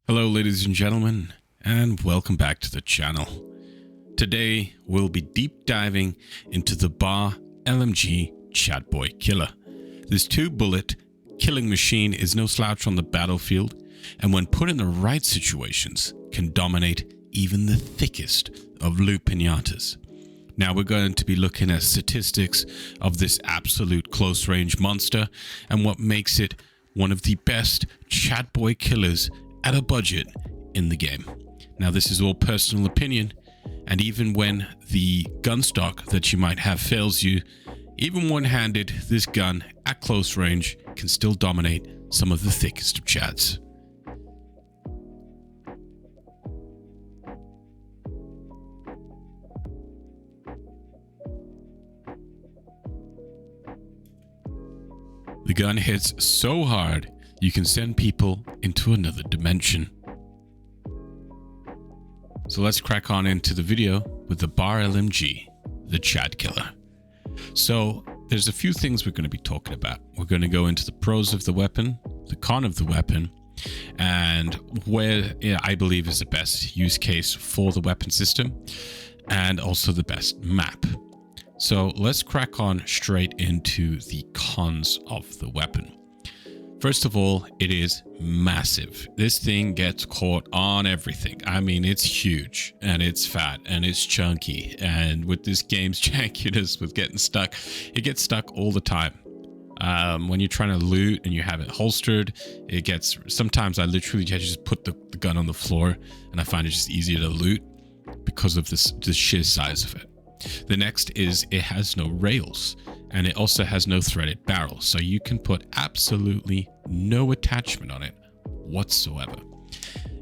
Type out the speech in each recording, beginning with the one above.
Hello ladies and gentlemen, and welcome back to the channel. Today we'll be deep diving into the Bar LMG Chatboy Killer. This 2-bullet killing machine is no slouch on the battlefield, and when put in the right situations can dominate even the thickest of loot pinatas. Now we're going to be looking at statistics of this absolute close range monster and what makes it one of the best Chatboy killers at a budget in the game. Now this is all personal opinion, and even when the gun stock that you might have fails you, even one-handed, this gun at close range can still dominate some of the thickest of chats. The gun hits so hard, you can send people into another dimension. So let's crack on into the video with the Bar LMG, the Chat Killer. So there's a few things we're going to be talking about. We're going to go into the pros of the weapon, the con of the weapon, and where I believe is the best use case for the weapon system, and also the best map. So let's crack on straight into the cons of the weapon. First of all, it is massive. This thing gets caught on everything. I mean, it's huge and it's fat and it's chunky. And with this game's jankiness with getting stuck, it gets stuck all the time. When you're trying to loot and you have it holstered, it gets, sometimes I literally just put the gun on the floor and I find it just easier to loot because of the sheer size of it. The next is it has no rails, and it also has no threaded barrel, so you can put absolutely no attachment on it whatsoever.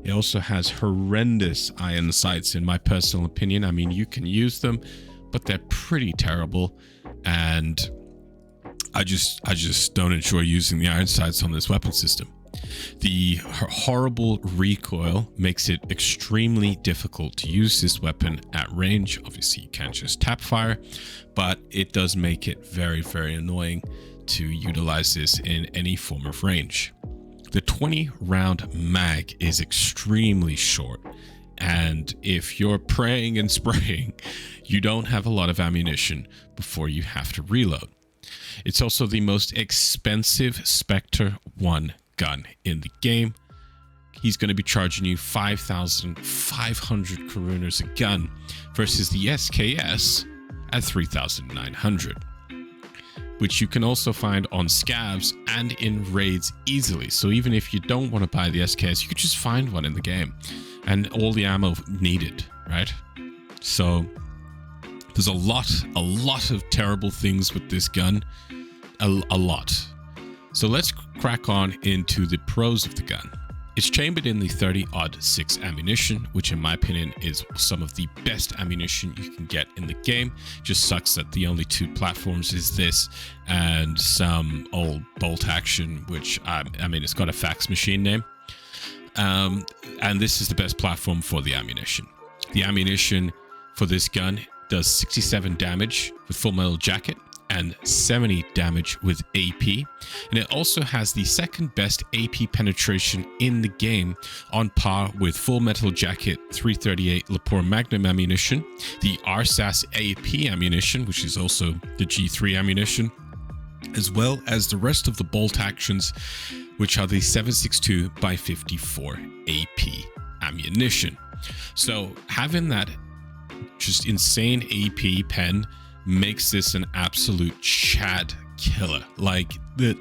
It also has horrendous iron sights, in my personal opinion. I mean, you can use them, but they're pretty terrible, and I just don't enjoy using the iron sights on this weapon system. The horrible recoil makes it extremely difficult to use this weapon at range. Obviously, you can't just tap fire, but it does make it very, very annoying to utilize this in any form of range. The 20-round mag is extremely short, and if you're praying and spraying, you don't have a lot of ammunition before you have to reload. It's also the most expensive Spectre 1 gun in the game. He's going to be charging you 5,500 Karunas a gun versus the SKS at 3,900, which you can also find on scavs and in raids easily. So even if you don't want to buy the SKS, you could just find one in the game and all the ammo needed, right? So there's a lot of terrible things with this gun, a lot. So let's crack on into the pros of the gun. It's chambered in the 30-06 ammunition, which in my opinion is some of the best ammunition you can get in the game. Just sucks that the only two platforms is this and some old bolt action, which I mean, it's got a fax machine name. And this is the best platform for the ammunition. The ammunition for this gun does 67 damage with full metal jacket and 70 damage with AP, and it also has the second best AP penetration in the game, on par with Full Metal Jacket 338 Lepore Magnum ammunition, the RSAS AP ammunition, which is also the G3 ammunition, as well as the rest of the bolt actions, which are the 7.62 by 54 AP ammunition. So having that just insane AP pen makes this an absolute Chad killer. Like,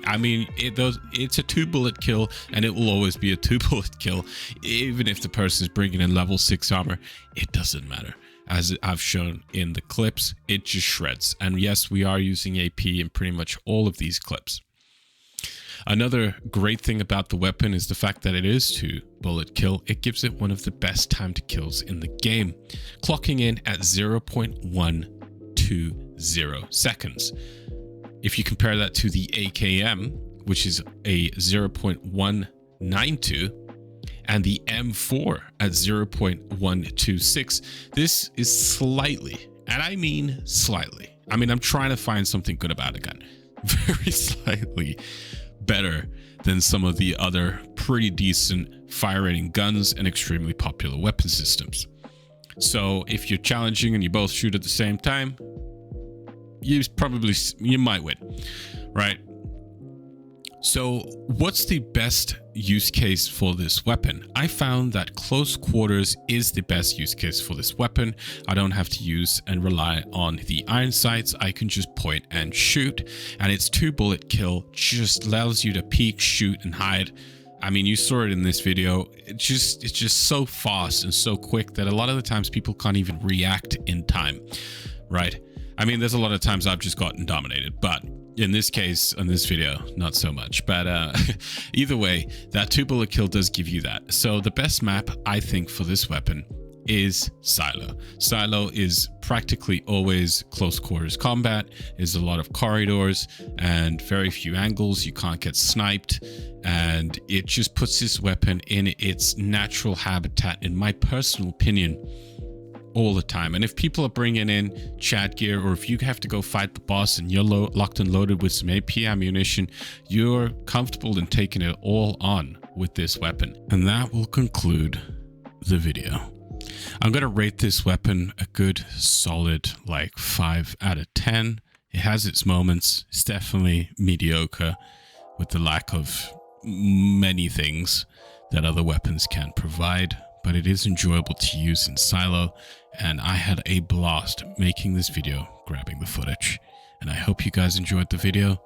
I mean, it's a 2-bullet kill, and it will always be a 2-bullet kill. Even if the person is bringing in level 6 armor, it doesn't matter. As I've shown in the clips, it just shreds. And yes, we are using AP in pretty much all of these clips. Another great thing about the weapon is the fact that it is 2-bullet kill. It gives it one of the best time to kills in the game, clocking in at 0.120 seconds. If you compare that to the AKM, which is a 0.192, and the M4 at 0.126, this is slightly, and I mean slightly. I mean, I'm trying to find something good about a gun. Very slightly better than some of the other pretty decent fire rating guns and extremely popular weapon systems. So if you're challenging and you both shoot at the same time, you might win, right? So what's the best use case for this weapon? I found that close quarters is the best use case for this weapon. I don't have to use and rely on the iron sights. I can just point and shoot, and its 2-bullet kill just allows you to peek, shoot, and hide. I mean, you saw it in this video. It's just so fast and so quick that a lot of the times people can't even react in time, right? I mean, there's a lot of times I've just gotten dominated, but in this case, on this video, not so much. But either way, that 2-bullet kill does give you that. So the best map, I think, for this weapon is Silo. Silo is practically always close quarters combat, is a lot of corridors and very few angles. You can't get sniped, and it just puts this weapon in its natural habitat, in my personal opinion, all the time. And if people are bringing in Chad gear, or if you have to go fight the boss and you're locked and loaded with some AP ammunition, you're comfortable in taking it all on with this weapon. And that will conclude the video. I'm going to rate this weapon a good solid like 5 out of 10. It has its moments. It's definitely mediocre with the lack of many things that other weapons can provide, but it is enjoyable to use in Silo, and I had a blast making this video, grabbing the footage, and I hope you guys enjoyed the video.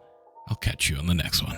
I'll catch you on the next one.